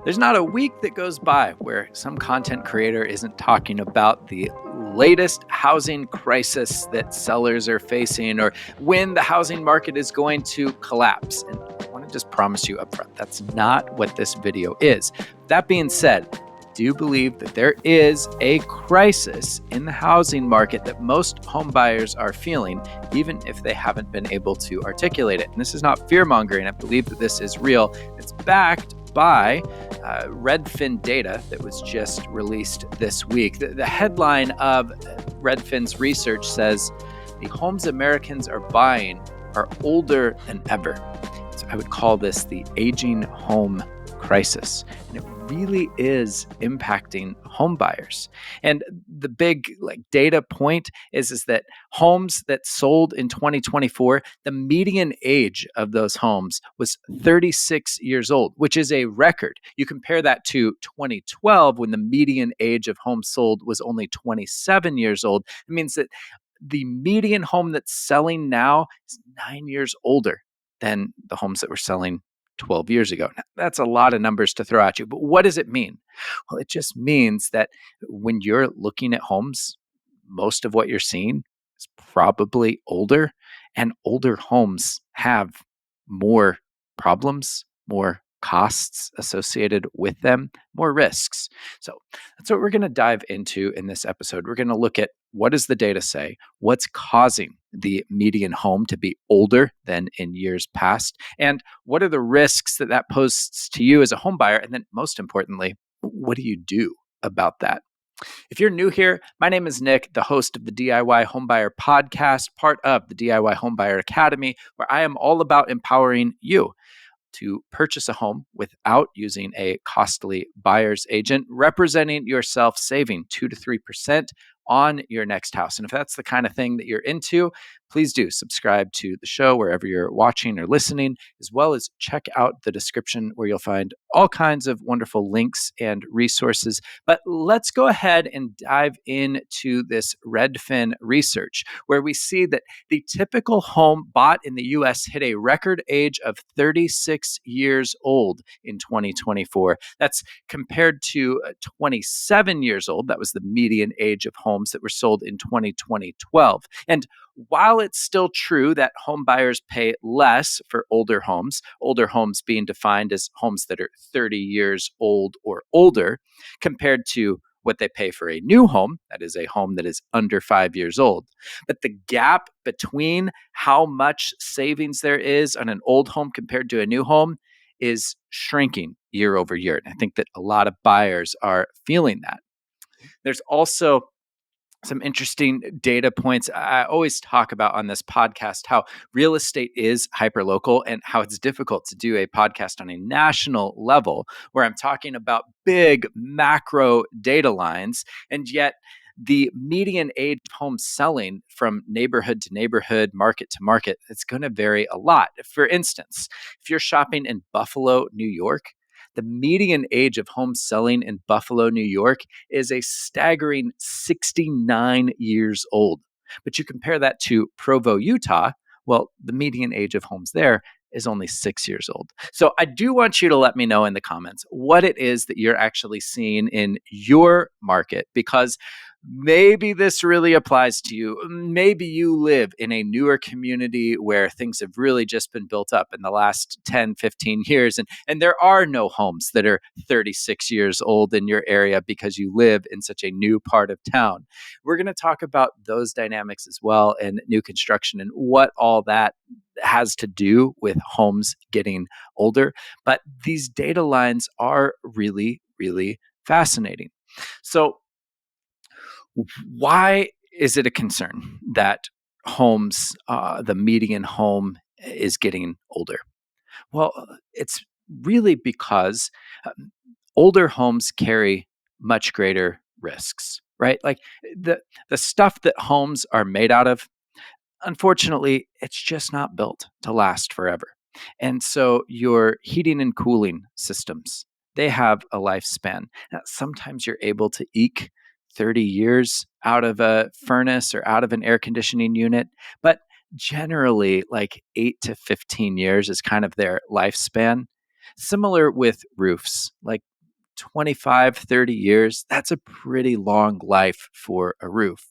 There's not a week that goes by where some content creator isn't talking about the latest housing crisis that sellers are facing or when the housing market is going to collapse. And I want to just promise you up front, that's not what this video is. That being said, I do believe that there is a crisis in the housing market that most home buyers are feeling, even if they haven't been able to articulate it. And this is not fear-mongering. I believe that this is real. It's backed by Redfin data that was just released this week. The headline of Redfin's research says the homes Americans are buying are older than ever. So I would call this the aging home crisis. And it really is impacting home buyers. And the big data point is that homes that sold in 2024, the median age of those homes was 36 years old, which is a record. You compare that to 2012 when the median age of homes sold was only 27 years old. It means that the median home that's selling now is 9 years older than the homes that were selling 12 years ago. Now, that's a lot of numbers to throw at you, but what does it mean? Well, it just means that when you're looking at homes, most of what you're seeing is probably older, and older homes have more problems, more costs associated with them, more risks. So that's what we're going to dive into in this episode. We're going to look at what does the data say, what's causing the median home to be older than in years past, and what are the risks that that poses to you as a home buyer, and then most importantly, what do you do about that? If you're new here, my name is Nick, the host of the DIY Homebuyer Podcast, part of the DIY Homebuyer Academy, where I am all about empowering you to purchase a home without using a costly buyer's agent, representing yourself saving 2 to 3% on your next house. And if that's the kind of thing that you're into, please do subscribe to the show wherever you're watching or listening, as well as check out the description where you'll find all kinds of wonderful links and resources. But let's go ahead and dive into this Redfin research, where we see that the typical home bought in the US hit a record age of 36 years old in 2024. That's compared to 27 years old. That was the median age of homes that were sold in 2012. And while it's still true that home buyers pay less for older homes being defined as homes that are 30 years old or older, compared to what they pay for a new home, that is a home that is under 5 years old. But the gap between how much savings there is on an old home compared to a new home is shrinking year over year. And I think that a lot of buyers are feeling that. There's also some interesting data points. I always talk about on this podcast how real estate is hyperlocal and how it's difficult to do a podcast on a national level where I'm talking about big macro data lines. And yet the median age of homes selling from neighborhood to neighborhood, market to market, it's going to vary a lot. For instance, if you're shopping in Buffalo, New York, the median age of homes selling in Buffalo, New York is a staggering 69 years old. But you compare that to Provo, Utah, well, the median age of homes there is only 6 years old. So I do want you to let me know in the comments what it is that you're actually seeing in your market, because maybe this really applies to you. Maybe you live in a newer community where things have really just been built up in the last 10, 15 years. And there are no homes that are 36 years old in your area because you live in such a new part of town. We're going to talk about those dynamics as well and new construction and what all that has to do with homes getting older. But these data lines are really, really fascinating. So why is it a concern that the median home is getting older? Well, it's really because older homes carry much greater risks, right? Like the stuff that homes are made out of, unfortunately, it's just not built to last forever. And so your heating and cooling systems, they have a lifespan. Now, sometimes you're able to eke 30 years out of a furnace or out of an air conditioning unit, but generally like 8 to 15 years is kind of their lifespan. Similar with roofs. Like 25, 30 years, that's a pretty long life for a roof.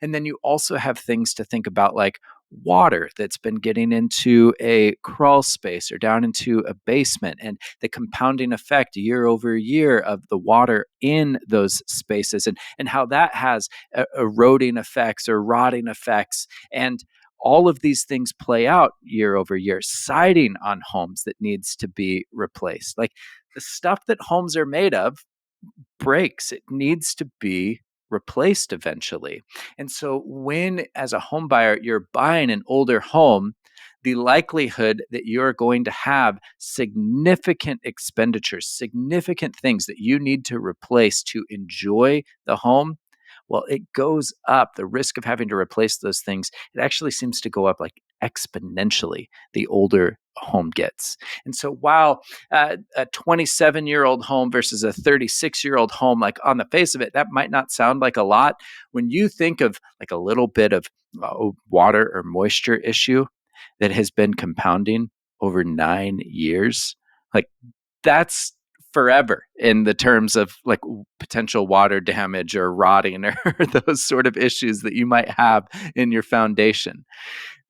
And then you also have things to think about like water that's been getting into a crawl space or down into a basement, and the compounding effect year over year of the water in those spaces, and how that has eroding effects or rotting effects. And all of these things play out year over year. Siding on homes that needs to be replaced. Like the stuff that homes are made of breaks. It needs to be replaced eventually. And so when as a home buyer you're buying an older home, the likelihood that you're going to have significant expenditures, significant things that you need to replace to enjoy the home, well, it goes up. The risk of having to replace those things, it actually seems to go up like exponentially the older a home gets. And so while a 27-year-old home versus a 36-year-old home, like on the face of it, that might not sound like a lot. When you think of like a little bit of water or moisture issue that has been compounding over 9 years, like that's forever in the terms of like potential water damage or rotting or those sort of issues that you might have in your foundation.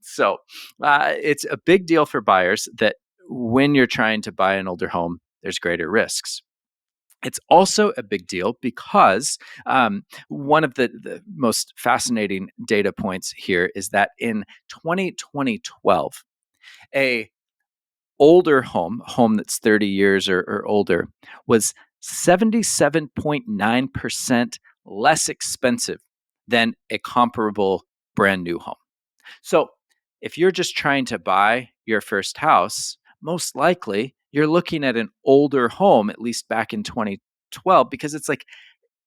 So it's a big deal for buyers that when you're trying to buy an older home, there's greater risks. It's also a big deal because one of the most fascinating data points here is that in 2012, a older home that's 30 years or older, was 77.9% less expensive than a comparable brand new home. So if you're just trying to buy your first house, most likely you're looking at an older home, at least back in 2012, because it's like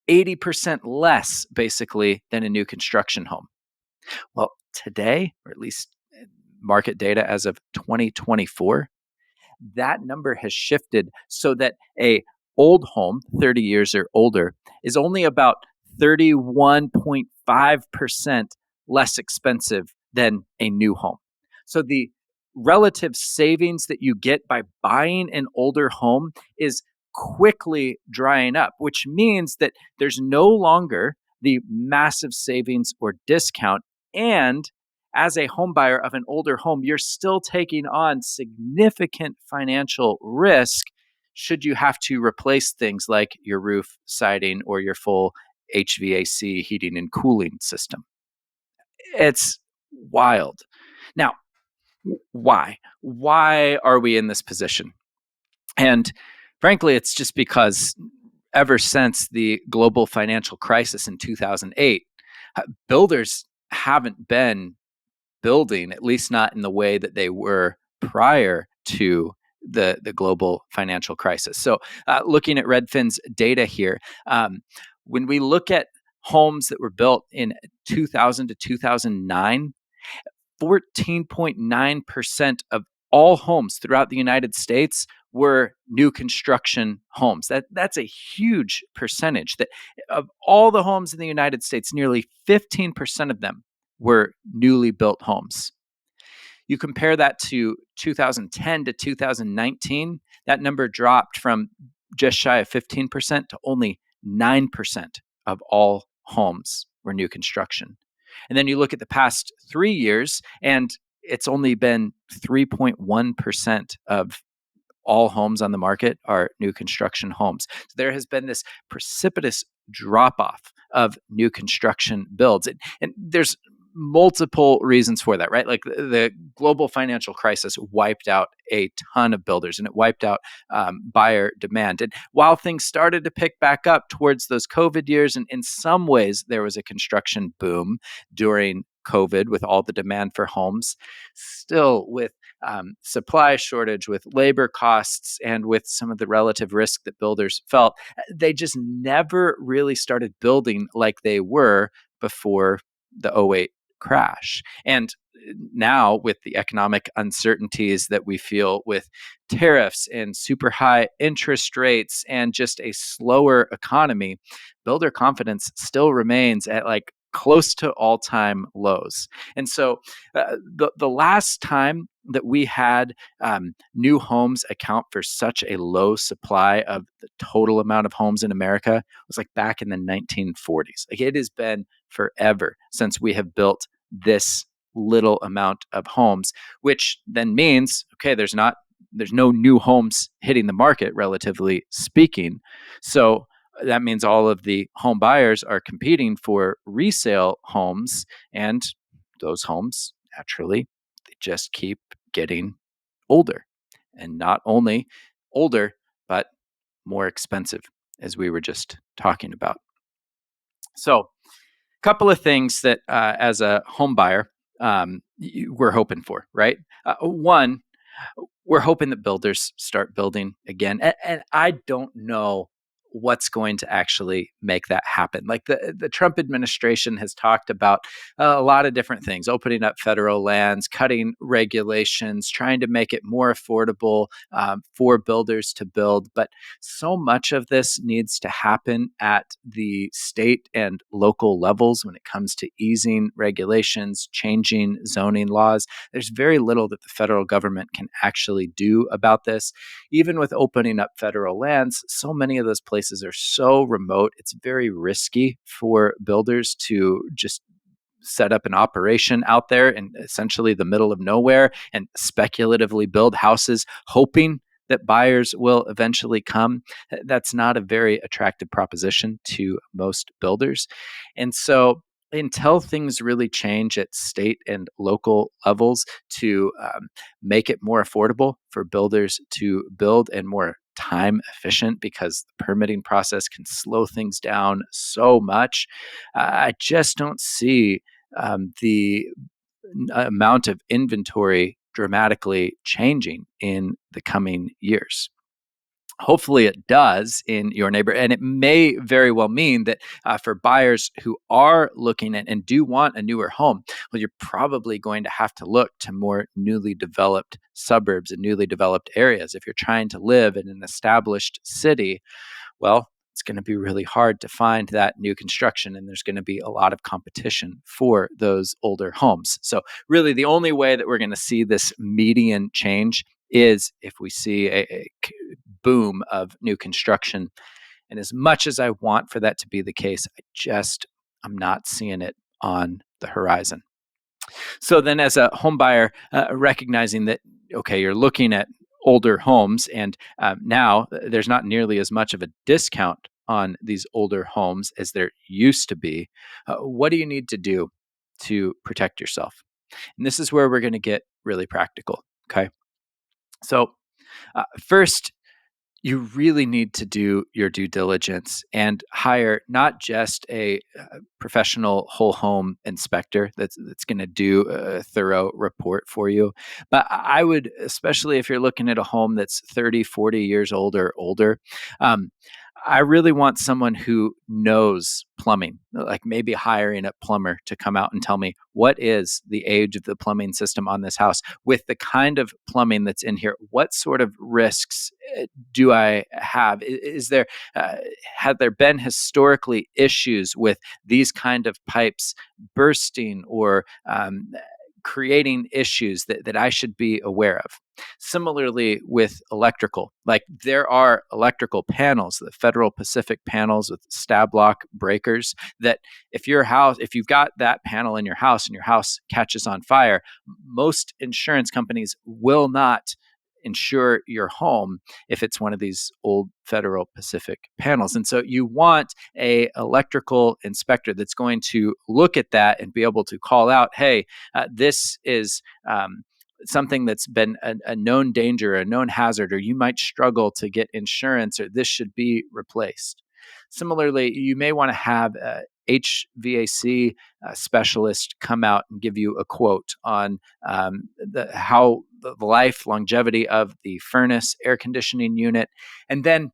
80% less basically than a new construction home. Well, today, or at least market data as of 2024, that number has shifted so that a old home, 30 years or older, is only about 31.5% less expensive than a new home. So the relative savings that you get by buying an older home is quickly drying up, which means that there's no longer the massive savings or discount. And as a home buyer of an older home, you're still taking on significant financial risk should you have to replace things like your roof, siding, or your full HVAC heating and cooling system. It's wild. Now, why? Why are we in this position? And frankly, it's just because ever since the global financial crisis in 2008, builders haven't been building, at least not in the way that they were prior to the global financial crisis. So, looking at Redfin's data here, when we look at homes that were built in 2000 to 2009, 14.9% of all homes throughout the United States were new construction homes. That's a huge percentage. That of all the homes in the United States, nearly 15% of them were newly built homes. You compare that to 2010 to 2019, that number dropped from just shy of 15% to only 9% of all homes were new construction. And then you look at the past 3 years, and it's only been 3.1% of all homes on the market are new construction homes. So there has been this precipitous drop off of new construction builds. And there's multiple reasons for that, right? Like the global financial crisis wiped out a ton of builders, and it wiped out buyer demand. And while things started to pick back up towards those COVID years, and in some ways there was a construction boom during COVID with all the demand for homes, still with supply shortage, with labor costs, and with some of the relative risk that builders felt, they just never really started building like they were before the '08 crash. And now, with the economic uncertainties that we feel with tariffs and super high interest rates and just a slower economy, builder confidence still remains at like close to all-time lows. And so the last time that we had new homes account for such a low supply of the total amount of homes in America was like back in the 1940s. Like it has been forever since we have built this little amount of homes, which then means, okay, there's no new homes hitting the market, relatively speaking. So that means all of the home buyers are competing for resale homes, and those homes naturally they just keep getting older, and not only older but more expensive, as we were just talking about. So, a couple of things that as a home buyer we're hoping for, right? One, we're hoping that builders start building again. And I don't know what's going to actually make that happen. Like the Trump administration has talked about a lot of different things, opening up federal lands, cutting regulations, trying to make it more affordable for builders to build. But so much of this needs to happen at the state and local levels when it comes to easing regulations, changing zoning laws. There's very little that the federal government can actually do about this. Even with opening up federal lands, so many of those places are so remote, it's very risky for builders to just set up an operation out there in essentially the middle of nowhere and speculatively build houses, hoping that buyers will eventually come. That's not a very attractive proposition to most builders. And so, until things really change at state and local levels to make it more affordable for builders to build and more time efficient, because the permitting process can slow things down so much, I just don't see the amount of inventory dramatically changing in the coming years. Hopefully it does in your neighborhood. And it may very well mean that for buyers who are looking at and do want a newer home, well, you're probably going to have to look to more newly developed suburbs and newly developed areas. If you're trying to live in an established city, well, it's going to be really hard to find that new construction, and there's going to be a lot of competition for those older homes. So, really, the only way that we're going to see this median change is if we see a boom of new construction. And as much as I want for that to be the case, I'm not seeing it on the horizon. So then, as a home buyer, recognizing that, okay, you're looking at older homes, and now there's not nearly as much of a discount on these older homes as there used to be. What do you need to do to protect yourself? And this is where we're going to get really practical. Okay. So, first, you really need to do your due diligence and hire not just a professional whole home inspector that's going to do a thorough report for you, but I would, especially if you're looking at a home that's 30, 40 years old or older, um, I really want someone who knows plumbing, like maybe hiring a plumber to come out and tell me what is the age of the plumbing system on this house with the kind of plumbing that's in here. What sort of risks do I have? Is there have there been historically issues with these kind of pipes bursting or creating issues that I should be aware of? Similarly with electrical, like there are electrical panels, the Federal Pacific panels with stab lock breakers, that if you've got that panel in your house and your house catches on fire, most insurance companies will not insure your home if it's one of these old Federal Pacific panels. And so you want a electrical inspector that's going to look at that and be able to call out, hey, this is something that's been a known danger, a known hazard, or you might struggle to get insurance, or this should be replaced. Similarly, you may want to have a HVAC specialist come out and give you a quote on how the life longevity of the furnace, air conditioning unit. And then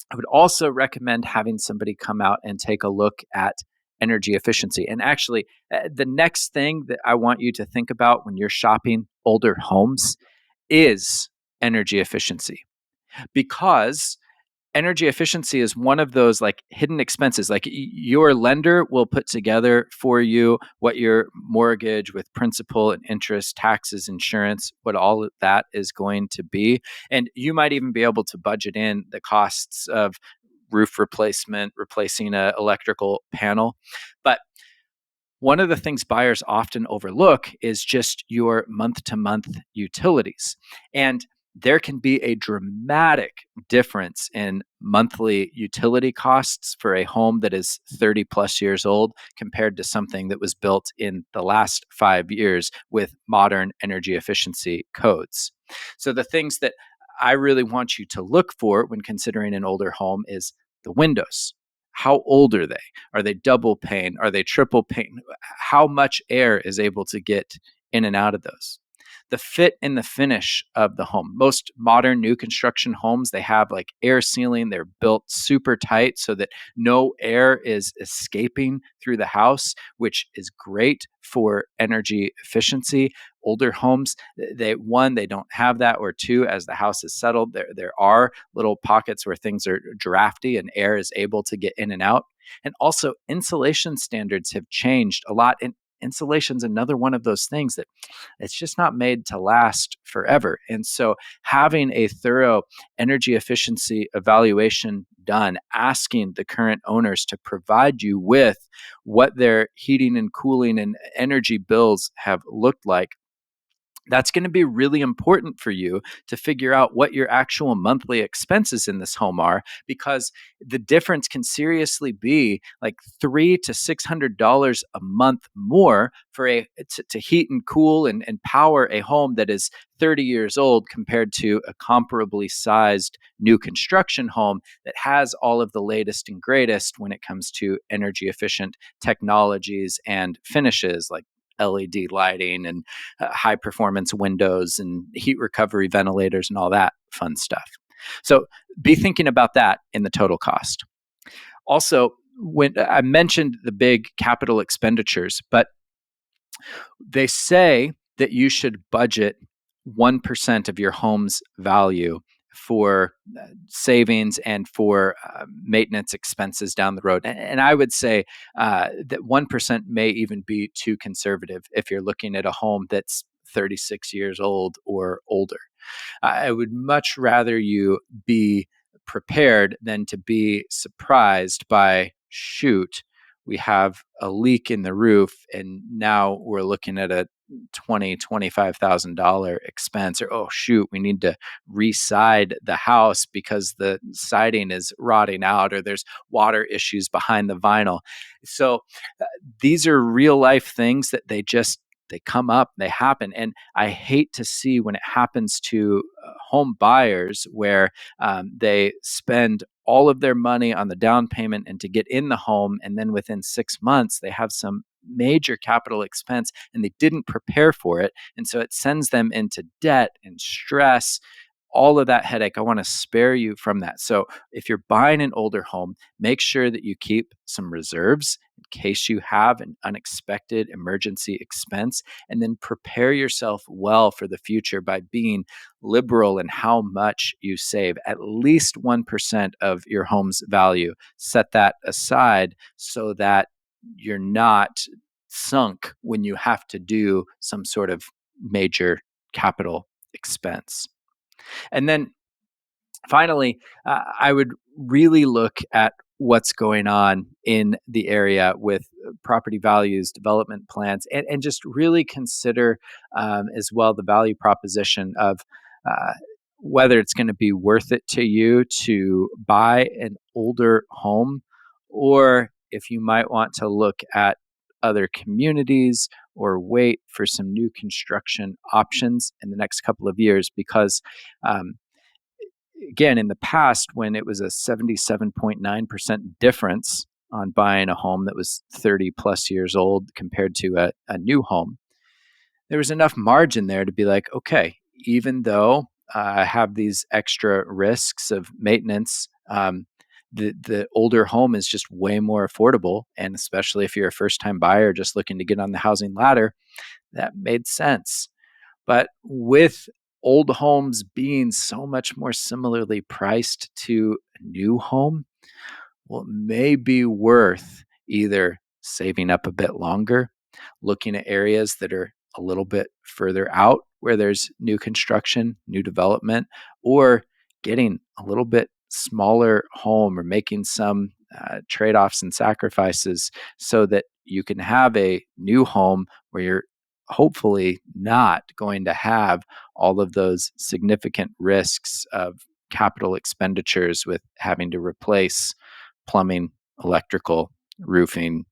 I would also recommend having somebody come out and take a look at energy efficiency. And actually, the next thing that I want you to think about when you're shopping older homes is energy efficiency, because energy efficiency is one of those like hidden expenses. Like your lender will put together for you what your mortgage with principal and interest, taxes, insurance, what all of that is going to be. And you might even be able to budget in the costs of roof replacement, replacing a electrical panel. But one of the things buyers often overlook is just your month to month utilities. And there can be a dramatic difference in monthly utility costs for a home that is 30 plus years old compared to something that was built in the last 5 years with modern energy efficiency codes. So, the things that I really want you to look for when considering an older home is the windows. How old are they? Are they double pane? Are they triple pane? How much air is able to get in and out of those? The fit and the finish of the home. Most modern new construction homes, they have like air sealing. They're built super tight so that no air is escaping through the house, which is great for energy efficiency. Older homes, they don't have that, or two, as the house is settled, there are little pockets where things are drafty and air is able to get in and out. And also, insulation standards have changed a lot. And insulation's another one of those things that it's just not made to last forever. And so having a thorough energy efficiency evaluation done, asking the current owners to provide you with what their heating and cooling and energy bills have looked like, that's going to be really important for you to figure out what your actual monthly expenses in this home are, because the difference can seriously be like $300 to $600 a month more for to heat and cool and power a home that is 30 years old compared to a comparably sized new construction home that has all of the latest and greatest when it comes to energy efficient technologies and finishes like LED lighting and high performance windows and heat recovery ventilators and all that fun stuff. So be thinking about that in the total cost. Also, when I mentioned the big capital expenditures, but they say that you should budget 1% of your home's value for savings and for maintenance expenses down the road. And I would say that 1% may even be too conservative if you're looking at a home that's 36 years old or older. I would much rather you be prepared than to be surprised by, shoot, we have a leak in the roof and now we're looking at a $25,000 expense, or oh shoot, we need to re-side the house because the siding is rotting out, or there's water issues behind the vinyl. So these are real life things that they come up, they happen. And I hate to see when it happens to home buyers where they spend all of their money on the down payment and to get in the home. And then within 6 months, they have some major capital expense and they didn't prepare for it. And so it sends them into debt and stress, all of that headache. I want to spare you from that. So if you're buying an older home, make sure that you keep some reserves in case you have an unexpected emergency expense, and then prepare yourself well for the future by being liberal in how much you save. At least 1% of your home's value. Set that aside so that you're not sunk when you have to do some sort of major capital expense. And then finally, I would really look at what's going on in the area with property values, development plans, and just really consider as well the value proposition of uh, whether it's going to be worth it to you to buy an older home, or if you might want to look at other communities or wait for some new construction options in the next couple of years. Because um, again, in the past, when it was a 77.9% difference on buying a home that was 30 plus years old compared to a new home, there was enough margin there to be like, okay, even though I have these extra risks of maintenance, the older home is just way more affordable. And especially if you're a first time buyer just looking to get on the housing ladder, that made sense. But with old homes being so much more similarly priced to a new home, well, it may be worth either saving up a bit longer, looking at areas that are a little bit further out where there's new construction, new development, or getting a little bit smaller home or making some trade offs and sacrifices so that you can have a new home where you're hopefully not going to have all of those significant risks of capital expenditures with having to replace plumbing, electrical, roofing,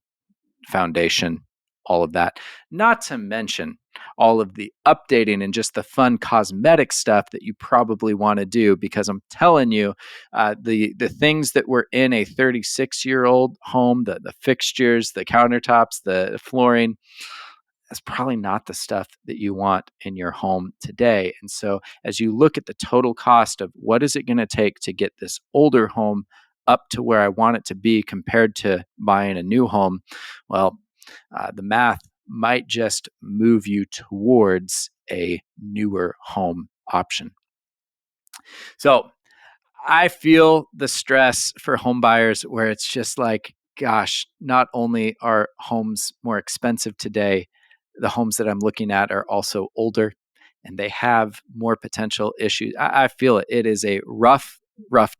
foundation, all of that. Not to mention all of the updating and just the fun cosmetic stuff that you probably want to do, because I'm telling you, the things that were in a 36-year-old home, the fixtures, the countertops, the flooring, that's probably not the stuff that you want in your home today. And so as you look at the total cost of what is it going to take to get this older home up to where I want it to be compared to buying a new home, well, the math might just move you towards a newer home option. So I feel the stress for home buyers where it's just like, gosh, not only are homes more expensive today, the homes that I'm looking at are also older and they have more potential issues. I feel it. It is a rough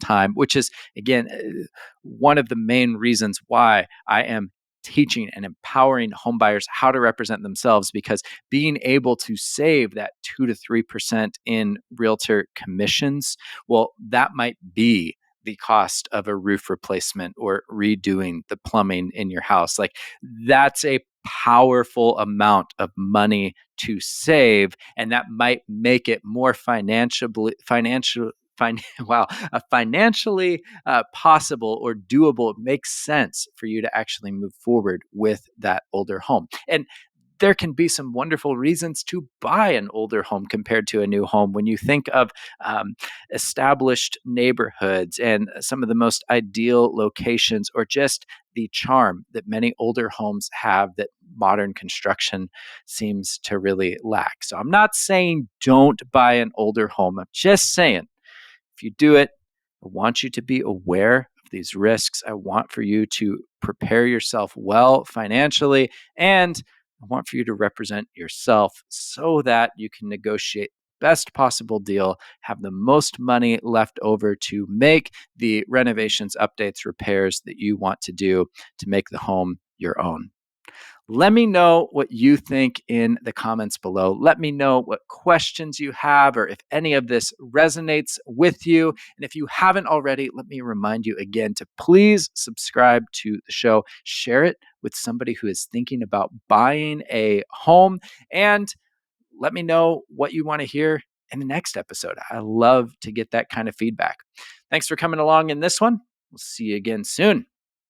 time, which is, again, one of the main reasons why I am teaching and empowering home buyers how to represent themselves, because being able to save that 2 to 3% in realtor commissions, well, that might be the cost of a roof replacement or redoing the plumbing in your house. Like, that's a powerful amount of money to save, and that might make it more financially possible or doable. It makes sense for you to actually move forward with that older home. And there can be some wonderful reasons to buy an older home compared to a new home. When you think of established neighborhoods and some of the most ideal locations, or just the charm that many older homes have that modern construction seems to really lack. So I'm not saying don't buy an older home. I'm just saying, if you do it, I want you to be aware of these risks. I want for you to prepare yourself well financially, and I want for you to represent yourself so that you can negotiate best possible deal, have the most money left over to make the renovations, updates, repairs that you want to do to make the home your own. Let me know what you think in the comments below. Let me know what questions you have, or if any of this resonates with you. And if you haven't already, let me remind you again to please subscribe to the show, share it with somebody who is thinking about buying a home, and let me know what you want to hear in the next episode. I love to get that kind of feedback. Thanks for coming along in this one. We'll see you again soon.